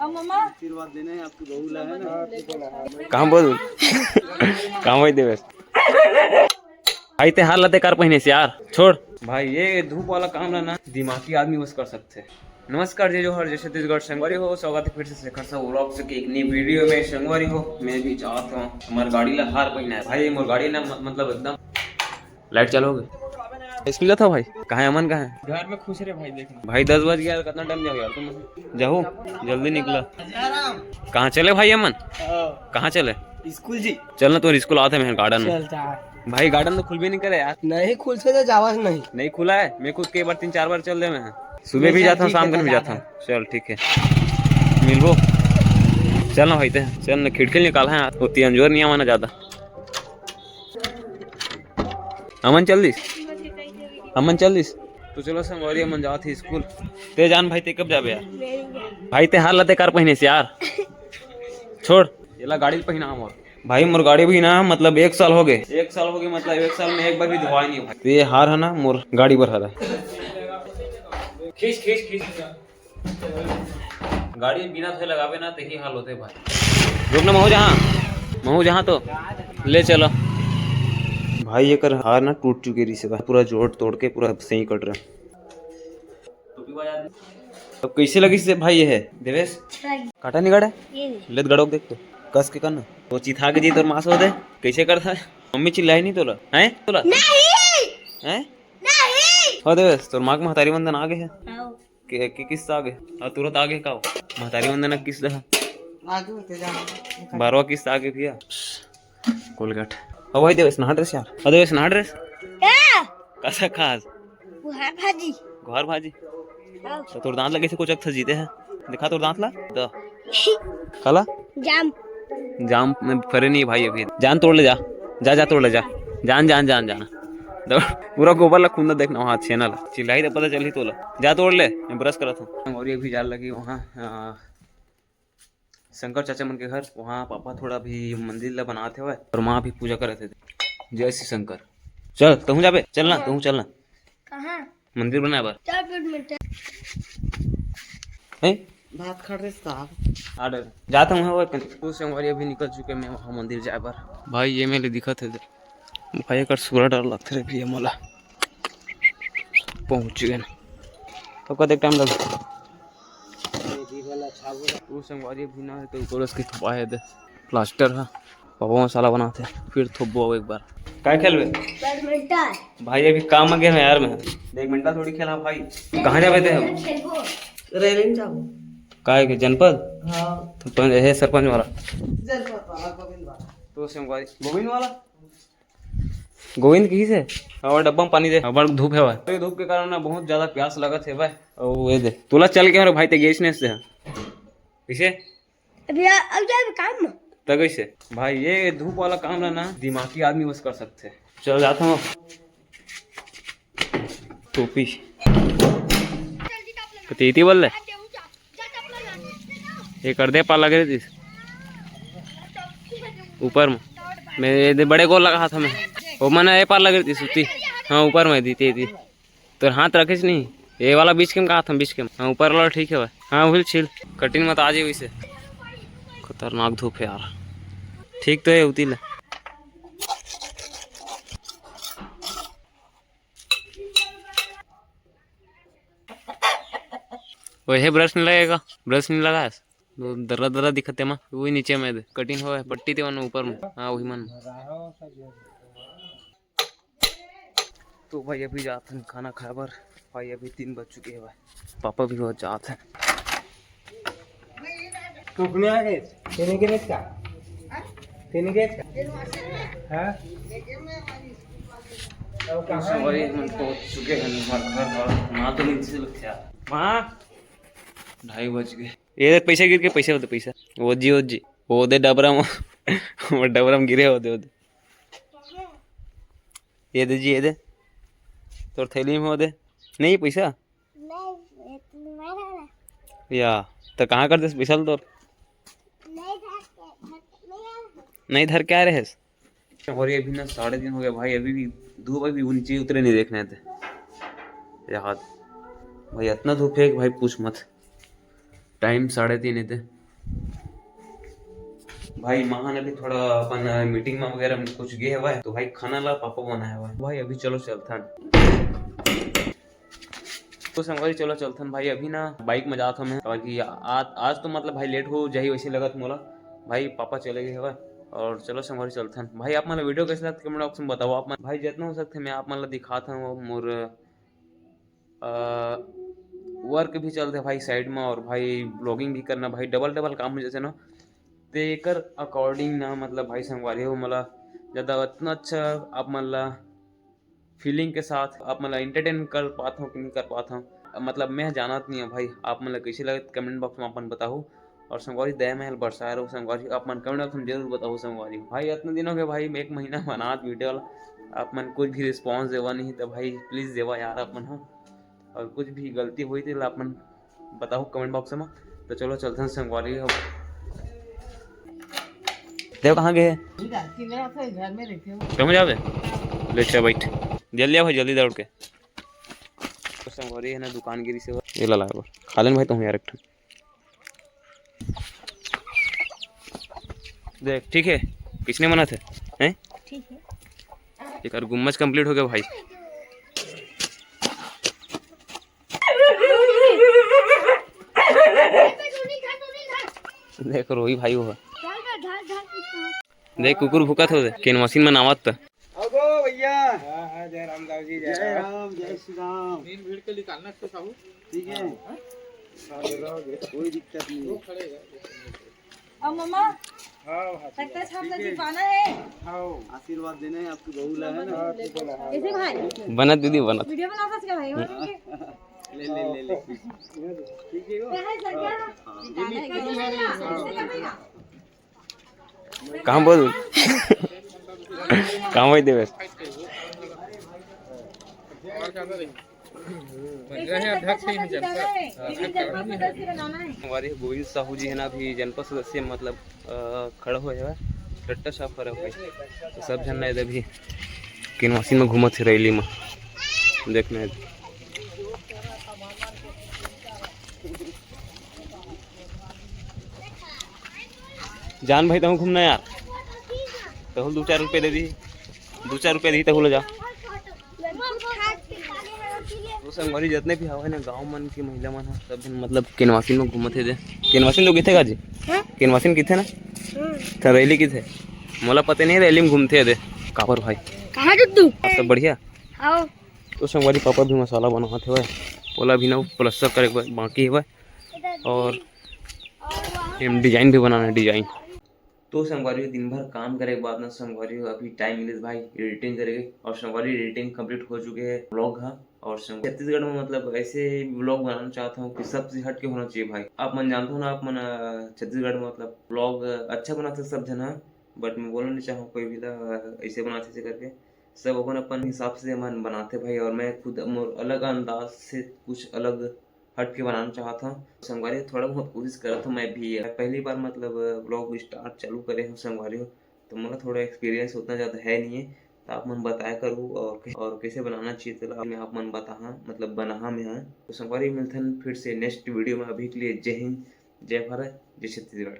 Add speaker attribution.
Speaker 1: आशीर्वाद देने हैं आपकी बहू ला है ना।
Speaker 2: कहाँ बोल कहाँ भाई देवेश भाई ते हाल लते कार पहने से यार छोड़ भाई, ये धूप वाला काम ना दिमागी आदमी बस कर सकते हैं। नमस्कार जय जोहर, जय छत्तीसगढ़। संगवारी हो, स्वागत है फिर से शेखर साहब व्लॉग से एक नई वीडियो में। संगवारी हो, मैं भी चाहता हूँ हमारी गाड़ी ला हार पहना है भाई। मोर गाड़ी ना मतलब एकदम लाइट चलोगे स्कूल जाता भाई। कहाँ है अमन? कहाँ है? घर में खुश रहे भाई। देखना भाई 10 बज गया, कितना टाइम जाओ यार तुम? जाओ जल्दी निकला। कहाँ चले भाई अमन? कहाँ चले?
Speaker 1: स्कूल जी
Speaker 2: चलना तो स्कूल आते हैं गार्डन में। भाई गार्डन तो खुल भी नहीं करे यार।
Speaker 1: नहीं खुल से तो जावा
Speaker 2: नहीं खुला है। मैं खुद के बार 3-4 बार चल रहे हैं। सुबह भी जाता हूँ, शाम को भी जाता हूँ। चल ठीक है मिलबो। चल ना भाई ते चल ना, खिड़की निकाला है उतनी अंजोर नहीं आना ज्यादा। अमन चल दिस, अमन चल दिस। तो चलो संगवारी अमन जाओ थी स्कूल। ते जान भाई ते कब जाबे यार? भाई ते हार लते कार पहने से यार छोड़। ये गाड़ी पहना हम भाई। मोर गाड़ी भी ना मतलब 1 साल हो गए। 1 साल हो गए मतलब 1 साल में एक बार भी धोआ नहीं भाई। तो ये हार है ना मोर गाड़ी पर हार है। खींच खींच खींच गाड़ी बिना थे लगावे ना तो ही हाल होते भाई। रुक ना महू जहाँ तो ले चलो भाई। ये कर हार ना टूट चुकी रही से पूरा जोड़ तोड़ के पूरा सही कट रहा। अब कैसे लगी से भाई? ये है देवेश काटा नहीं गड़ा ले गड़ो देख तो कस के करना। वो चिथा के जी तोर मास हो दे कैसे करता है? मम्मी चिल्लाई नहीं तोला हैं? तोला नहीं हो देवेश तोर माँ के महतारी वंदन आगे है के किस आगे और तुरंत आगे का महतारी वंदन किस दहा आगे 12वां किस्त आगे भैया कोलगेट। ओ भाई देवेश नहा ड्रेस यार। ओ देवेश नहा ड्रेस कैसा खास घर भाजी तो तोर दांत लगे से कुछ अच्छा जीते हैं। दिखा तोर दांत ला तो काला जाम में फरे नहीं भाई। अभी जान तोड़ ले जा जा जा तोड़ ले जा जान जान जान जाना पूरा गोबर ला खुंदा देखना वहाँ छेना ला चिल्लाई तो पता चली तोला। जा तोड़ ले मैं ब्रश करा था। और ये भी जाल लगी वहाँ शंकर चाचा मन के घर। वहाँ पापा थोड़ा भी मंदिर ला बनाते हुए और वहाँ भी पूजा करे थे। जय श्री शंकर। चल तू जाबे चलना तू चलना कहाँ मंदिर बनाए बार
Speaker 1: भात खा रहे साहब
Speaker 2: आडर जाता हूँ। तू संगवारी अभी निकल चुके मैं वहाँ मंदिर जाए बार भाई। ये मेरे दिखत है भाई कर सूरा डर लगते रहे भी मोला पहुँच गए तो कद टाइम लग तू संगवारी भी ना है तो ऊपर उसकी थपाए दे प्लास्टर है। पापा मसाला बनाते फिर थोपो एक बार। क्या खेलवे बैडमिंटन भाई? अभी काम में गए हैं यार। मैं बैडमिंटन थोड़ी खेला भाई। कहाँ जावे थे हम?
Speaker 1: रेलिंग जाओ
Speaker 2: काय के जनपद?
Speaker 1: हाँ
Speaker 2: तो है सरपंच वाला
Speaker 1: जनपद वाला गोविंद वाला।
Speaker 2: तो संगवारी गोविंद वाला गोविंद की से और डब्बा में पानी दे। बड़ धूप है भाई। तो धूप के कारण ना बहुत ज्यादा प्यास लगत है भाई। और ये दे तुला चल के भाई ते गैस ने से कैसे
Speaker 3: अभी अब जाए काम
Speaker 2: तो कैसे भाई? ये धूप वाला काम ना दिमागी आदमी बस कर सकते हैं। चल जाता हूँ टोपी तीती बोल रहे ये कर दे पार लगे थी ऊपर में। मैं बड़े गोल लगा था मैं वो मैंने ये पार लग रही थी सूती। हाँ ऊपर में दी थी तो हाथ रखे नहीं। ये वाला बीच के में कहा था बीच के में। हाँ ऊपर वाला ठीक है भाई। हाँ भूल छिल कटिंग मत आ जाए वैसे। खतरनाक धूप है यार। ठीक तो है उतील वही ब्रश नहीं लगेगा। ब्रश नहीं लगा दर्रा दर्रा दिखते माँ वही नीचे में कटिंग हो पट्टी थी वन ऊपर में। हाँ वही मन तो भाई अभी जाते हैं खाना खाए बार भाई। अभी 3 बज चुके हैं भाई। पापा भी बहुत जाते हैं।
Speaker 1: तेने के का तेने के हां
Speaker 2: सॉरी हम पहुंच चुके हैं घर। माँ तो नीचे लगते यार। माँ 2:30 बज गए। ये पैसे गिर के पैसे होते पैसा वो जी वो दे डबरम वो डबरम गिरे होते ये दे जी ये दे तोर थैली में हो दे नहीं पैसा या तो कहाँ कर दे पैसा तो नहीं धर क्या रहे। और ये भी ना 3:30 हो गया भाई। अभी भी धूप अभी नीचे उतरे नहीं देखने थे याद भाई। इतना धूप है कि भाई पूछ मत। टाइम 3:30 थे। भाई महान अभी थोड़ा अपन मीटिंग में वगैरह में कुछ गए हुआ है, तो भाई खाना ला पापा बनाया हुआ है भाई। अभी चलो चलथन तो संगवारी, चलो चलथन भाई। अभी ना बाइक में जाता मैं, बाकी आज तो मतलब भाई लेट हो जाही वैसे लगत मोला भाई, पापा चले गए हुआ। और चलो संगवारी चलथन भाई। आप मतलब वीडियो कैसे लगता कमेंट बॉक्स में बताओ। आप भाई जितना हो सकते मैं आप मतलब दिखाता हूँ मोर वर्क भी चलते भाई साइड में, और भाई ब्लॉगिंग भी करना भाई, डबल डबल काम हो जैसे ना, तो एकर अकॉर्डिंग ना मतलब भाई संगवारी हो मला ज़्यादा इतना अच्छा आप मतलब फीलिंग के साथ आप मतलब एंटरटेन कर पाता हूँ कि नहीं कर पाता हूँ, मतलब मैं जानत नहीं है भाई। आप मतलब कैसे लगे कमेंट बॉक्स में अपन बताओ। और संगवारी दया महल बरसा रहा हूँ संगवारी, आप मन कमेंट बॉक्स में जरूर बताओ संगवारी भाई। इतने दिनों के भाई 1 महीना बनात वीडियो आप मन कुछ भी रिस्पॉन्स देवा नहीं, तो भाई प्लीज़ देवा यार आप मन। हाँ, और कुछ भी गलती हुई थी आप मन बताओ कमेंट बॉक्स में। तो चलो चलते हैं संगवारी। देव कहाँ गए क्यों जावे ले चल बैठ जल्दी आ भाई, जल्दी दौड़ के। तो संगवारी है ना दुकानगिरी से ये ला खा लेन भाई तुम यार एक देख, ठीक है किसने मना थे हैं?
Speaker 3: ठीक है।
Speaker 2: एक और गुम्मज कंप्लीट हो गया भाई। देख रोही भाई हुआ, देख कुकुर भूखा था केन मशीन में नावत था।
Speaker 1: अगो भैया, जय राम दाऊ जी, जय राम, जय श्री राम। मेन भीड़ के निकालना तो साहू ठीक है, कोई दिक्कत नहीं।
Speaker 3: अब मम्मा सकता छाप से पाना है,
Speaker 1: आशीर्वाद देना है आपकी बहू ला है ना।
Speaker 3: कैसे भाई
Speaker 2: बना दीदी बना
Speaker 3: वीडियो बना सके भाई
Speaker 1: ले ले ले ले ठीक है।
Speaker 2: कहाँ बोल कहाँ भाई देवेश हमारे गोविंद साहू जी है ना, अभी जनपद सदस्य मतलब खड़ा हुए है टट्टा साफ करे भाई। तो सब जन ना अभी किन मशीन में घूमत है रैली में देखने। जान भाई तुम घूमना यार, तो 2-4 रुपये दे दी, 2-4 रुपये दी तो जा। तो संगवारी जितने भी हवा ना गांव मन की महिला मन सब जन मतलब केनवासिन में घूमते थे। केनवासिन तो किथे गाजी केनवासिन किथे ना तो रैली किथे मोला पता नहीं, रैली में घूमते थे काबर भाई।
Speaker 3: कहां जुद्दू
Speaker 2: सब बढ़िया।
Speaker 3: आओ
Speaker 2: तो संगवारी पापा भी मसाला बनाते हुए बोला भी ना प्लस्तर करे बाकी है, और डिजाइन भी बनाना है डिजाइन। तो संगवारी दिन भर काम करे के बाद ना संगवारी अभी टाइम मिले भाई एडिटिंग करेंगे, और संगवारी एडिटिंग कंप्लीट हो चुके हैं ब्लॉग। हाँ, और छत्तीसगढ़ में मतलब ऐसे ब्लॉग बनाना चाहता हूँ कि सबसे हट के होना चाहिए भाई। आप मन जानते हो ना, आप मन छत्तीसगढ़ में मतलब ब्लॉग अच्छा बनाते सब जन, बट मैं बोलना नहीं चाहूँ कोई भी ऐसे बनाते से करके सब अपन अपन हिसाब से मन बनाते भाई। और मैं खुद अलग अंदाज से कुछ अलग हट के बनाना चाहता हूँ संगवारी। थोड़ा बहुत कोशिश कर था मैं भी, पहली बार मतलब ब्लॉग स्टार्ट चालू करे हूँ संगवारी हो, तो मुझे थोड़ा एक्सपीरियंस उतना ज़्यादा है नहीं है। तो आप मन बताया करूँ और कैसे बनाना चाहिए तो मैं आप मन बता मतलब बना में हाँ। तो संगवारी मिलते हैं फिर से नेक्स्ट वीडियो में। अभी के लिए जय हिंद, जय भारत, जय छत्तीसगढ़।